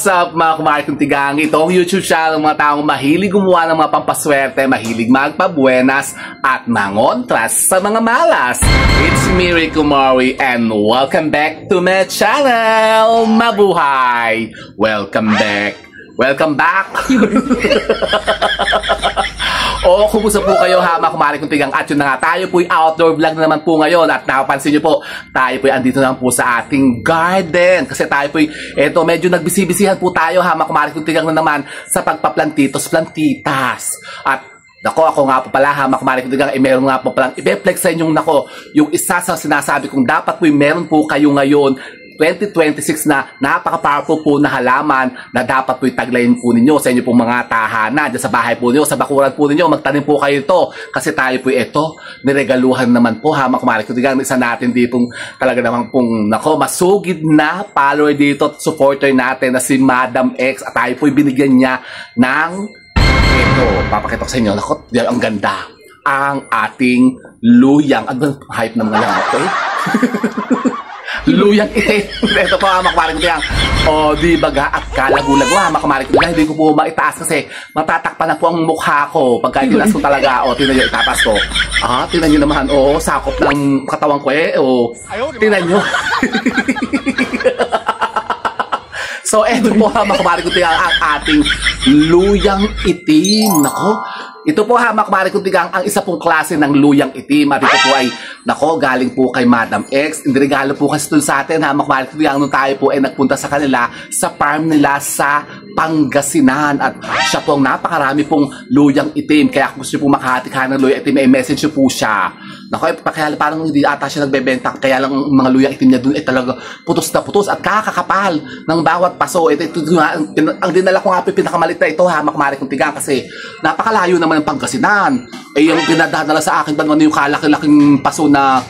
What's up mga kumari kong tigang? Ito ang YouTube channel ng mga taong mahilig gumawa ng mga pampaswerte, mahilig magpabuenas at mangontras sa mga malas. It's me, Rico Mori, and welcome back to my channel! Mabuhay! Welcome back! Welcome back! O, kumusta po kayo ha, mga kumari kong tigang? At yun na nga, tayo po'y outdoor vlog na naman po ngayon. At napapansin nyo po, tayo po'y andito naman po sa ating garden. Kasi tayo po'y, eto, medyo nagbisibisihan po tayo ha, mga kumari kong tigang na naman sa pagpaplantitos-plantitas. At ako nga po pala ha, mga kumari kong tigang, meron nga po palang i-flex sa inyong yung isa sa sinasabi kong dapat po'y meron po kayo ngayon 2026 na napaka-powerful po na halaman na dapat po'y taglayin po ninyo sa inyo pong mga tahanan, dyan sa bahay po ninyo, sa bakuran po ninyo, magtanim po kayo ito. Kasi tayo po'y ito, niregaluhan naman po ha, mga kumari kong tigang, isa natin ditong talaga naman pong, masugid na follower dito at supporter natin na si Madam X. At tayo po'y binigyan niya ng ito, papakita ko sa inyo, ang ganda, ang ating luyang. Ano ba hype ng mga lang, okay? Luyang itim. Ito po ha, makamari ko tiyang. O, di baga at kalago-lago ha, makamari ko tiyang. Hindi ko po maitaas kasi matatakpan na po ang mukha ko. Pagka tinas ko talaga, o, tinan nyo, itatas ko. Ah, tinan nyo naman, o, sakop ng katawan ko o, tinan nyo. So, eto po ha, makamari ko tiyang ang ating luyang itim. Nako, ito po ha, makmari kong tigang, ang isa pong klase ng luyang itim. At ito po ay, galing po kay Madam X. Indirigalo po kasi ito sa atin ha, makmari kong tigang, nung tayo po ay nagpunta sa kanila, sa farm nila sa Pangasinan. At siya po ang napakarami pong luyang itim. Kaya kung gusto po makahati ka ng luyang itim, ay message po siya. Nako, kaya parang hindi ata siya nagbebenta. Kaya lang mga luyang itim niya dun ay talaga putos na putos at kakakapal ng bawat paso. Ito ang dinala ko nga po pinakamalit na ito ha, makmari kong tigang, kasi napakalayo naman ng Pangasinan. Eh, yung pinadadala sa akin ba naman yung kalaki-laking paso na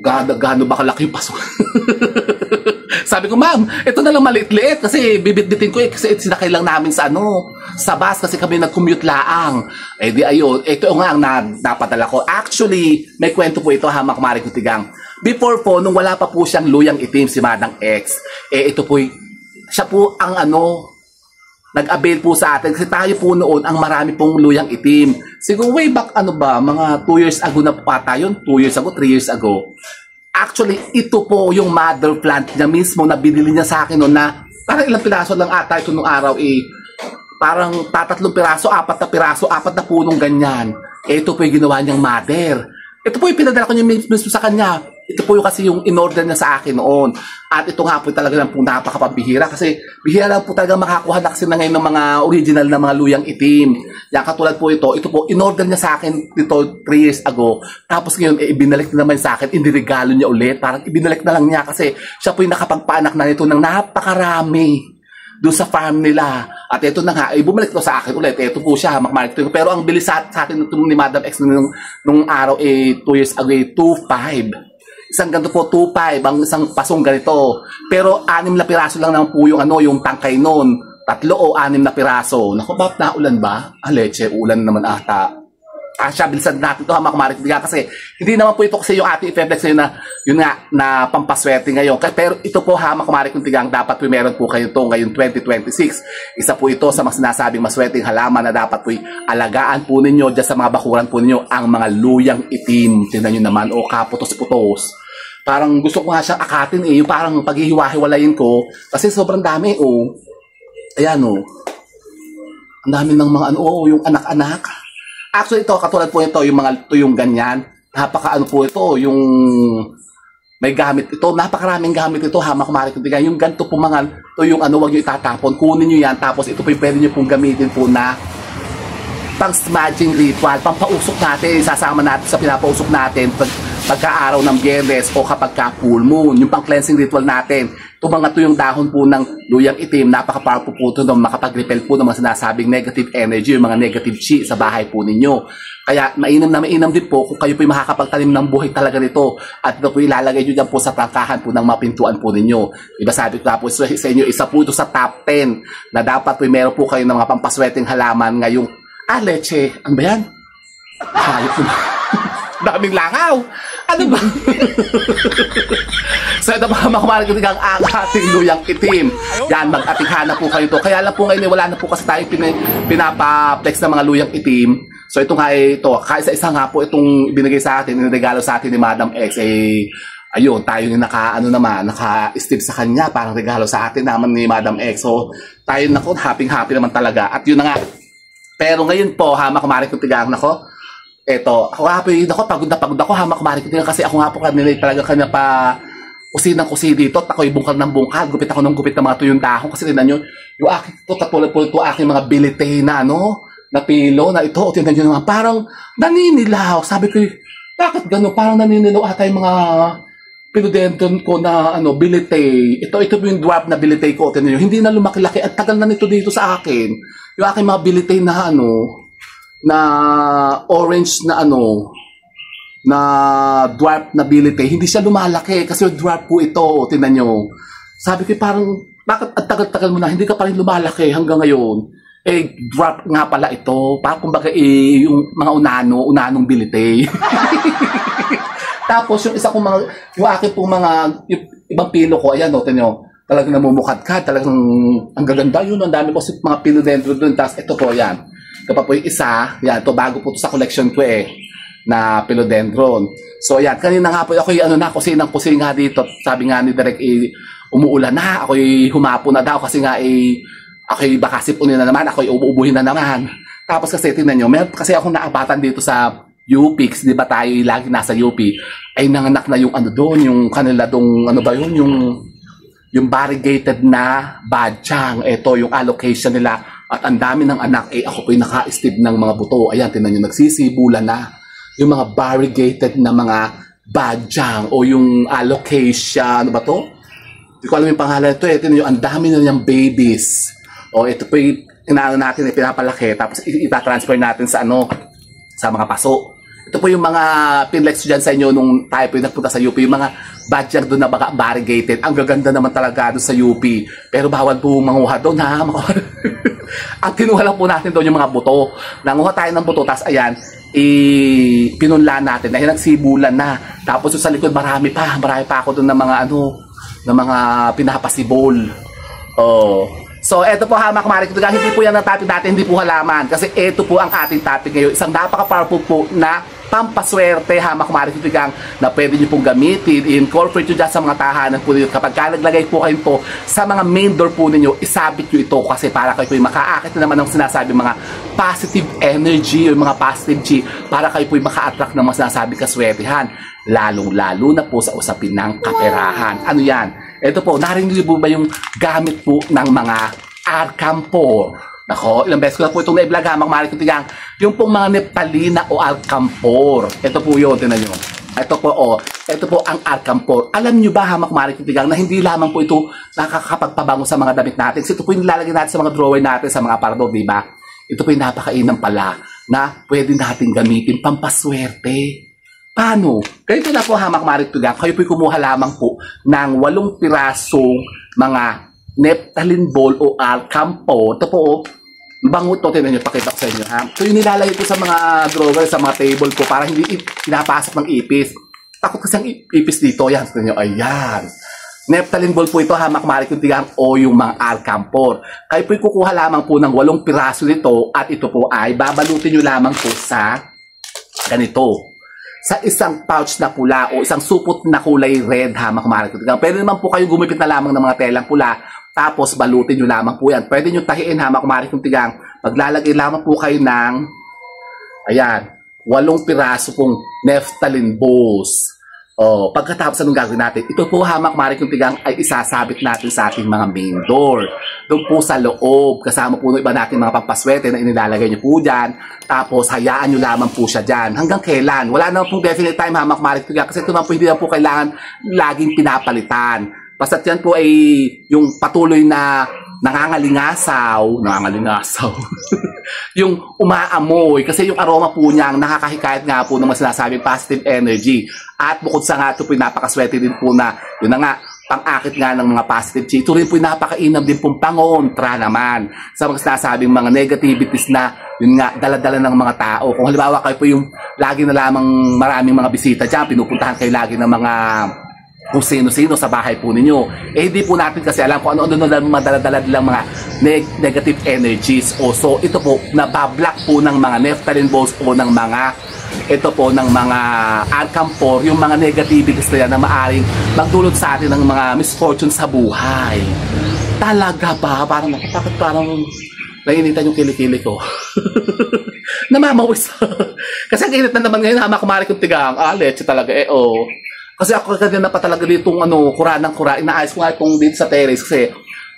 gaano ba kalaki yung paso? Sabi ko, ma'am, ito na lang maliit-liit kasi bibit-bitin ko kasi sinakay lang namin sa sa bus kasi kami nag-commute laang. Eh di ayun, ito nga ang napadala ko. Actually, may kwento po ito ha, makmari kong tigang. Before po, nung wala pa po siyang luyang itim si Madam X, eh ito po, siya po ang nag-avail po sa atin kasi tayo po noon ang marami pong luyang itim. Siguro way back mga 2 years ago na po ata yun, 2 years ago, 3 years ago. Actually, ito po yung mother plant niya mismo na binili niya sa akin noon na parang ilang piraso lang ata ito nung araw parang 3 piraso, 4 na piraso, 4 na punong ganyan. Ito po yung ginawa niyang mother. Ito po yung pinadala ko niya mismo sa kanya. Ito po yung kasi yung in-order niya sa akin noon. At ito nga po talaga lang po napakapabihira kasi bihira lang po talaga makakuha na kasi na ngayon ng mga original na mga luyang itim. Yan, katulad po ito po in-order niya sa akin dito 3 years ago. Tapos ngayon ibinalik na naman sa akin, iniregalo niya ulit. Parang ibinalik na lang niya kasi siya po yung nakapagpaanak na nito ng napakarami doon sa farm nila. At ito na nga, bumalik ito sa akin ulit. Ito po siya, makmalik ito. Pero ang bilis sa akin ni Madam X nung araw 2 years ago 2.5. Isang ganito po, 2.5, ang isang pasong ganito. Pero 6 na piraso lang naman po yung yung tangkay noon. 3 o 6 na piraso. Naku, bakit naulan ba? Leche, ulan naman ata. Siya, bilisan natin ito ha, makumarik biga. Kasi hindi naman po ito kasi yung ating effect sa'yo na pampaswerte ngayon. Pero ito po ha, makumarik kong tigang, dapat po meron po kayo ito ngayon 2026. Isa po ito sa mga sinasabing maswerteng halaman na dapat po alagaan po ninyo dyan sa mga bakuran po ninyo ang mga luyang itim. Tingnan nyo naman, kaputos-putos. Parang gusto ko nga siyang akatin yung parang paghihiwa-hiwalayin ko. Kasi sobrang dami Ayan ang dami ng mga yung anak-anak. Actually ito, katulad po ito, yung mga tuyong ganyan. Po ito, yung may gamit ito. Napakaraming gamit ito, makumari ko tiga. Yung ganito po mga tuyong wag nyo itatapon. Kunin nyo yan, tapos ito po yung pwede nyo pong gamitin po na pang smudging ritual, pampausok natin, sasama natin sa pinapausok natin pagka-araw ng Biyernes o kapag ka-full moon, yung pang-cleansing ritual natin. Ito mga tuyong dahon po ng luyang itim, napaka-powerful po ito na makapag-repel po ng mga sinasabing negative energy, yung mga negative chi sa bahay po ninyo. Kaya mainam din po kung kayo po yung makakapagtanim ng buhay talaga nito at ito po ilalagay nyo dyan po sa prangkahan po ng mga pintuan po ninyo. Diba sabi ko po sa inyo, isa po ito sa top 10 na dapat po meron po kayo ng mga pampaswerteng halaman ngayong leche. Ano ba yan? Hayop ko na. Daming langaw. Ano ba? So ito pa mga kumari kutigang ang ating luyang itim. Yan, mag-atighana po kayo to. Kaya lang po ngayon, wala na po kasi tayo pinapa-flex ng mga luyang itim. So ito nga ito, kaisa-isa nga po itong binigay sa atin, inregalo sa atin ni Madam X. Ayun, tayo yung naka-steve sa kanya, parang regalo sa atin naman ni Madam X. So tayo happy naman talaga. At yun na nga. Pero ngayon po, mga kumari kutigang, eto, ako pagod ako, hamak kumari ko din kasi ako nga po kanina pa kusi dito at ako'y bungkal ng bungkal, gupit ako ng mga tuyong dahon kasi tinan nyo, yung aking katulad aking mga bilite na na pilo na ito, tinan nyo naman, parang naninilaw. Sabi ko, bakit gano'n? Parang naninilaw ata yung mga pilodenton ko na bilite. Ito yung dwarf na bilite ko, tinan nyo, hindi na lumaki-laki, at tagal na nito dito sa akin. Yung aking mga bilite na na orange na na dwarf na bilite, hindi siya lumalaki kasi yung dwarf po ito, tingnan nyo. Sabi ko parang, bakit ang tagal-tagal mo na, hindi ka pa rin lumalaki hanggang ngayon? Dwarf nga pala ito, parang kumbaga yung mga unanong bilite. Tapos yung isa kong yung akin pong yung ibang pilo ko, ayan tingnan nyo, talagang namumukadkad, talagang ang gaganda yun, ang dami ko mga pilo dentro dun, tapos ito po, yan. Kapag po yung isa, yan, ito bago po ito sa collection ko na philodendron. So yan, kanina nga po ako kusinang nga dito. Sabi nga ni Direk, umuulan na, ako'y humapo na daw kasi nga ako'y baka sipunin na naman, ako'y uubuhin na naman. Tapos kasi tingnan nyo, meron kasi akong naabatan dito sa UP, di ba tayo lagi nasa UP, ay nanganak na yung doon, yung kanila dong, yung variegated na badyang. Ito yung allocation nila. At ang dami ng anak, ako po'y naka-steve ng mga buto. Ayan, tinan nyo, nagsisibulan na. Yung mga variegated na mga badyang o yung allocation, ano ba to? Hindi ko alam yung pangalan ito. Tinan nyo, ang dami na niyang babies. Ito po'y natin, pinapalaki. Tapos itatransfer natin sa sa mga paso. Ito po yung mga pinlex dyan sa inyo nung tayo po yung nagpunta sa UP. Yung mga badyang doon na variegated. Ang gaganda naman talaga doon sa UP. Pero bawal po manguha doon, ha? Ang kinuha lang po natin doon yung mga buto. Nanguha tayo ng buto, tapos ayan, pinunla natin. Dahil nagsibulan na. Tapos sa likod marami pa ako doon ng mga pinapasibol. So, eto po mga kumari, hindi po yan ang topic natin, hindi po halaman. Kasi eto po ang ating topic ngayon. Isang napaka-powerful po na pampaswerte, mga kumari, na pwede nyo pong gamitin, i-incorporate nyo dyan sa mga tahanan po ninyo. Kapag naglagay po kayo po sa mga main door po ninyo, isabit nyo ito kasi para kayo po yung makaakit na naman ng sinasabi mga positive energy o mga positive chi, para kayo po yung maka-attract ng mga sinasabi kaswertehan. Lalong-lalo na po sa usapin ng kaperahan. Ano yan? Ito po, narinig po ba yung gamit po ng mga Arcampor? Nako, ilang beses ko na po itong na-vlog, mga kumari kutigang, yung pong mga Nepalina o Arcampor. Ito po yun, tinan nyo. Ito po, ito po ang Arcampor. Alam nyo ba, mga kumari kutigang, na hindi lamang po ito nakakapagpabango sa mga damit natin. Kasi ito po yung nilalagay natin sa mga drawer natin, sa mga aparador, di ba? Ito po yung napakainam pala na pwede natin gamitin pampaswerte. Paano? Ganito na po, hamak maritugang, kayo po'y kumuha lamang po ng 8 pirasong mga naphthalene ball o Arcampor. Ito po, bango ito, tinan nyo, pakita ko sa inyo. So yung nilalagay ko sa mga drawer, sa mga table ko, para hindi pinapasok ng ipis. Takot kasi ang ipis dito. Yan, tinan nyo, ayan. Naphthalene ball po ito, hamak maritugang, o yung mga Arcampor. Kayo po'y kukuha lamang po ng 8 piraso nito, at ito po ay babalutin nyo lamang po sa ganito. Sa isang pouch na pula o isang supot na kulay red, mga kumari kutigang. Pwede naman po kayo gumipit na lamang ng mga telang pula, tapos balutin nyo lamang po yan. Pwede nyo tahiin, mga kumari kutigang. Maglalagay lamang po kayo ng, ayan, 8 piraso pong naphthalene balls. Pagkatapos anong gagawin natin? Ito po, hamak kumari kutigang, ay isasabit natin sa ating mga main door. Doon po sa loob, kasama po ng iba natin mga pampaswerte na inilalagay nyo po dyan. Tapos hayaan nyo lamang po siya dyan. Hanggang kailan? Wala naman pong definite time, hamak kumari kutigang, kasi ito naman po hindi na po kailangan laging pinapalitan. Basta't yan po ay yung patuloy na nangangalingasaw, yung umaamoy, kasi yung aroma po niya nakakahikayat nga po ng mga sinasabing positive energy. At bukod sa nga ito po, napakaswerte din po na, yun na nga, pang-akit nga ng mga positive chi. Ito rin po yung napakainam din pong pangontra naman sa mga sinasabing mga negativities na yun nga, dala-dala ng mga tao. Kung halimbawa kayo po yung lagi na lamang maraming mga bisita dyan, pinupuntahan kayo lagi ng mga kung sino-sino sa bahay po ninyo. Eh hindi po natin kasi alam kung ano-ano na madala-dala nilang mga negative energies. O so ito po, nabablock po ng mga naphthalene balls o ng mga ito po ng mga alcampor, yung mga negativities na yan na maaring magdulot sa atin ng mga misfortune sa buhay. Talaga ba? Parang bakit parang nainitan yung kilikili ko. Namamawis. Kasi ang init na naman ngayon, hama kumari kong tigang. Leche talaga Kasi ako kanina pa talaga ditong kura ng kura. Inaayos ko nga itong dito sa terrace kasi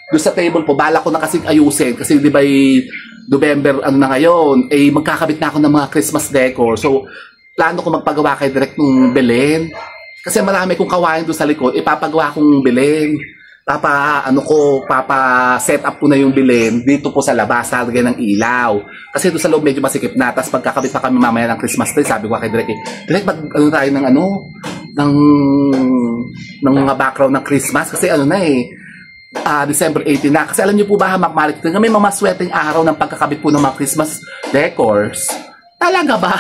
doon sa table po, bala ko na kasing ayusin. Kasi di ba November na ngayon, magkakabit na ako ng mga Christmas decor. So, plano ko magpagawa kay direct ng Belen. Kasi marami kong kawain doon sa likod, ipapagawa kong Belen. Papa-set up ko na yung Belen dito po sa labas, lalagay ng ilaw. Kasi doon sa loob medyo masikip na, tapos pagkakabit pa kami mamaya ng Christmas tree, sabi ko kay direct, direct tayo ng ng mga background ng Christmas. Kasi December 18 na. Kasi alam niyo po ba, hamak-malik, may mga sweating araw ng pagkakabit po ng mga Christmas decors. Talaga ba?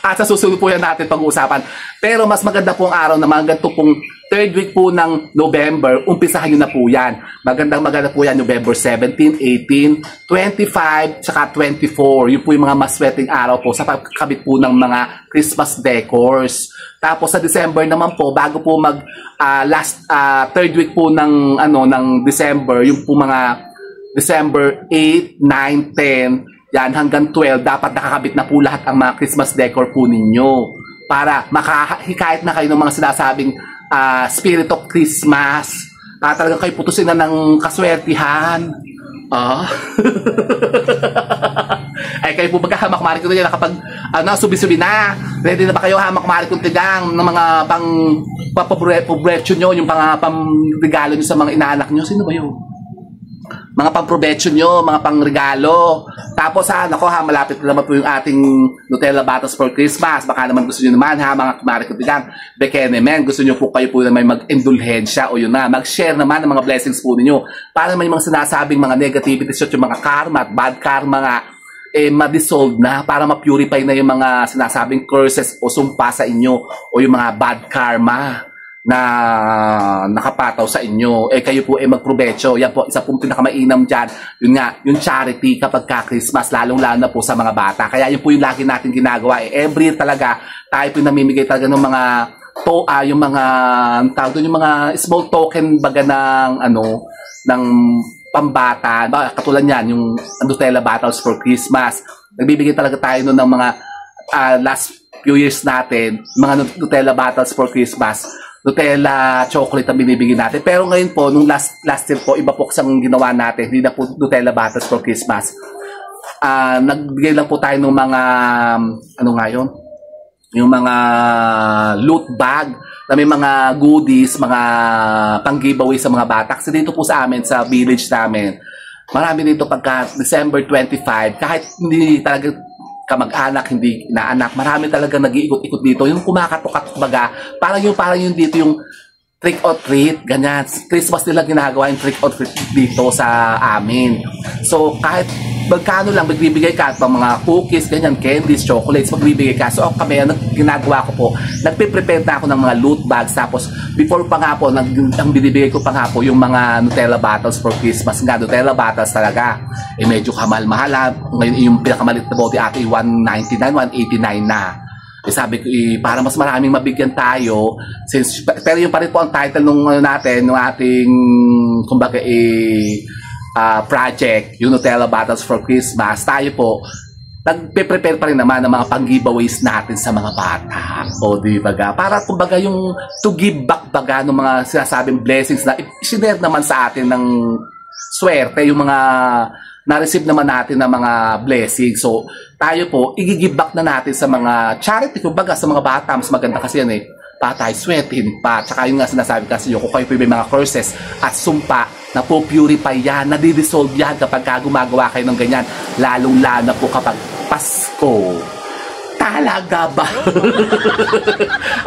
At sa susunod po yan natin pag-uusapan. Pero mas maganda po ang araw na mga ganito pong third week po ng November, umpisahan nyo na po yan. Maganda po yan November 17, 18, 25, tsaka 24. Yun po yung mga mas sweating araw po sa pagkakabit po ng mga Christmas decors. Tapos sa December naman po, bago po mag third week po ng December, yung po mga December 8, 9, 10, yan hanggang 12, dapat nakakabit na po lahat ang mga Christmas decor po ninyo para makahikayat na kayo ng mga sinasabing spirit of Christmas. Talagang kayo putusin na ng kaswertihan. Ay kayo po maghahamak-marik ko na yan kapag subi-subi na. Ready na ba kayo hamak-marik kong tigang ng mga pang-provecho nyo, yung pang-regalo nyo sa mga inaanak nyo? Sino ba yun? Mga pang-provecho nyo, mga pang-regalo. Tapos malapit na naman po yung ating Nutella Battles for Christmas. Baka naman gusto nyo naman mga kumari ko tigang Bekenemen, gusto nyo po kayo po na may mag-indulhensya o yun na, mag-share naman ng mga blessings po ninyo para may mga sinasabing mga negativities yung mga karma at bad karma nga ma-dissolve na para ma-purify na yung mga sinasabing curses o sumpa sa inyo o yung mga bad karma na nakapataw sa inyo. Kayo po magprovecho. Yan po, isa pong pinakamainam dyan. Yun nga, yung charity kapag ka-Christmas, lalong-lalo na po sa mga bata. Kaya yun po yung lagi natin ginagawa. Every year talaga, tayo po namimigay talaga ng mga yung mga tawag doon, yung mga small token baga ng pambata. Katulad yan, yung Nutella Battles for Christmas. Nagbibigay talaga tayo nun ng mga last few years natin, mga Nutella Battles for Christmas. Nutella chocolate ang binibigyan natin. Pero ngayon po, nung last year po, iba po ang ginawa natin. Hindi na po Nutella Battles for Christmas. Nagbigay lang po tayo ng mga, yung mga loot bag na may mga goodies, mga pang-giveaway sa mga bata. Kasi dito po sa amin, sa village namin, marami dito pagka December 25, kahit hindi talaga kamag-anak, hindi inaanak, marami talaga nag-iikot-ikot dito. Yung kumakatok-katok baga, parang yung dito yung trick or treat, ganyan. Christmas nila ginagawa yung trick or treat dito sa amin. So, kahit magkano lang, magbibigay ka at mga cookies, ganyan, candies, chocolates, magbibigay ka. So, kami, ang ginagawa ko po, nagpe-prepare na ako ng mga loot bags. Tapos, before pa nga po, ang binibigay ko pa nga po, yung mga Nutella Battles for Christmas. Nga, Nutella Battles talaga. Medyo kamahal-mahal. Ngayon, yung pinakamalit na bote ate, 199, 189 na. Sabi ko, para mas maraming mabigyan tayo, pero yung pa rin po ang title nung natin, nung ating, kumbaga, project, yung Nutella Battles for Christmas, tayo po, nagpe-prepare pa rin naman ng mga pang-giveaways natin sa mga bata. O di baga, para kumbaga yung to give back baga ng mga sinasabing blessings na i-share naman sa atin ng swerte, yung mga na-receive naman natin ng mga blessings. So, tayo po, i-give back na natin sa mga charity, kumbaga sa mga bata, mas maganda kasi yan patay, sweatin pa. Tsaka yung nga sinasabi kasi yung kung kayo po may mga curses at sumpa, na po purify yan, nadidissolve yan kapag gumagawa kayo ng ganyan, lalong-lalo na po kapag Pasko. Talaga ba?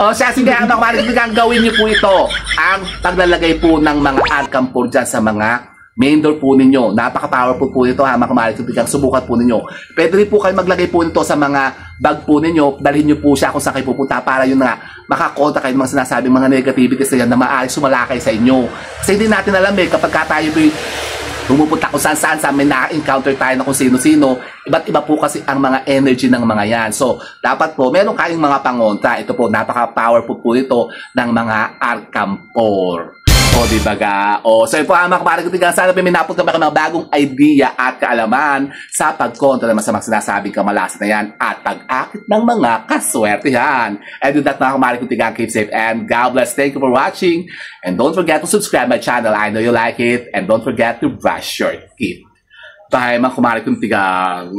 O siya, sige, mga kumari kutigang, gawin niyo po ito. Ang paglalagay po ng mga alcampur dyan sa mga main door po ninyo. Napaka-powerful po ito ha, mga kumari kutigang, subukan po ninyo. Pwede rin po kayo maglagay po nito sa mga bag po ninyo. Dalhin niyo po siya kung saan kayo pupunta para yun nga, makakonta kayo ng mga sinasabing mga negativities na yan na maaaring sumalakay sa inyo. Kasi hindi natin alam kapag tayo pumupunta kung saan sa may na-encounter tayo na kung sino-sino, iba't iba po kasi ang mga energy ng mga yan. So, dapat po, meron kayong mga pangontra. Ito po, napaka-powerful po ito ng mga alcampor. O, di ba ga? O, so yun po, mga kapatid ko, sana piminapot kami ng mga bagong idea at kaalaman sa pagkontra naman sa mga sinasabing kamalasan na yan at pag-akit ng mga kaswertihan. And with that, mga kapatid ko, keep safe and God bless. Thank you for watching. And don't forget to subscribe my channel. I know you like it. And don't forget to brush your teeth. Bye, mga kumari kong tigang.